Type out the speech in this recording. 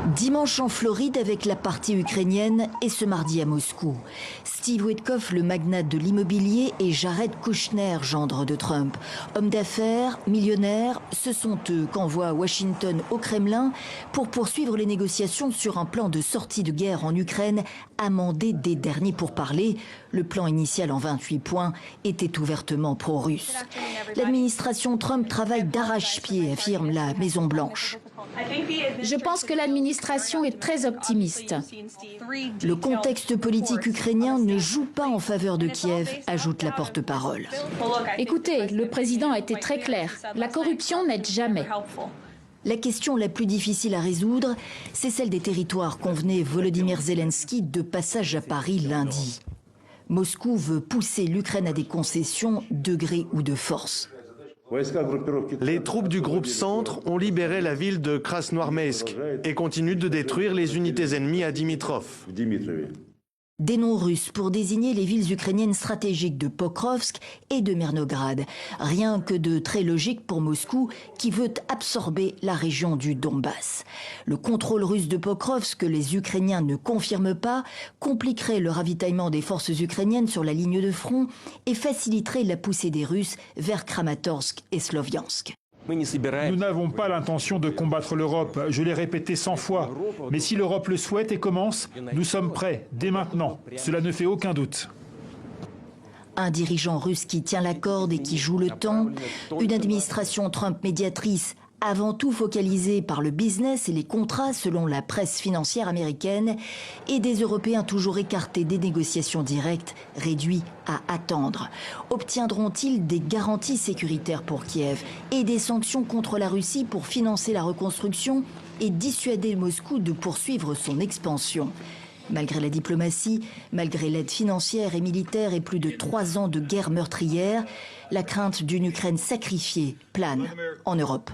Dimanche en Floride avec la partie ukrainienne et ce mardi à Moscou. Steve Witkoff, le magnate de l'immobilier, et Jared Kushner, gendre de Trump. Hommes d'affaires, millionnaires, ce sont eux qu'envoie Washington au Kremlin pour poursuivre les négociations sur un plan de sortie de guerre en Ukraine amendé des derniers pourparlers. Le plan initial en 28 points était ouvertement pro-russe. L'administration Trump travaille d'arrache-pied, affirme la Maison-Blanche. Je pense que l'administration est très optimiste. Le contexte politique ukrainien ne joue pas en faveur de Kiev, ajoute la porte-parole. Écoutez, le président a été très clair. La corruption n'aide jamais. La question la plus difficile à résoudre, c'est celle des territoires convenait Volodymyr Zelensky de passage à Paris lundi. Moscou veut pousser l'Ukraine à des concessions de gré ou de force. Les troupes du groupe Centre ont libéré la ville de Krasnoarmeysk et continuent de détruire les unités ennemies à Dimitrov. Des noms russes pour désigner les villes ukrainiennes stratégiques de Pokrovsk et de Myrnograd. Rien que de très logique pour Moscou qui veut absorber la région du Donbass. Le contrôle russe de Pokrovsk, que les Ukrainiens ne confirment pas, compliquerait le ravitaillement des forces ukrainiennes sur la ligne de front et faciliterait la poussée des Russes vers Kramatorsk et Sloviansk. Nous n'avons pas l'intention de combattre l'Europe, je l'ai répété 100 fois. Mais si l'Europe le souhaite et commence, nous sommes prêts, dès maintenant. Cela ne fait aucun doute. Un dirigeant russe qui tient la corde et qui joue le temps. Une administration Trump médiatrice avant tout focalisée par le business et les contrats selon la presse financière américaine. Et des Européens toujours écartés des négociations directes, réduits à attendre. Obtiendront-ils des garanties sécuritaires pour Kiev et des sanctions contre la Russie pour financer la reconstruction et dissuader Moscou de poursuivre son expansion? Malgré la diplomatie, malgré l'aide financière et militaire et plus de 3 ans de guerre meurtrière, la crainte d'une Ukraine sacrifiée plane en Europe.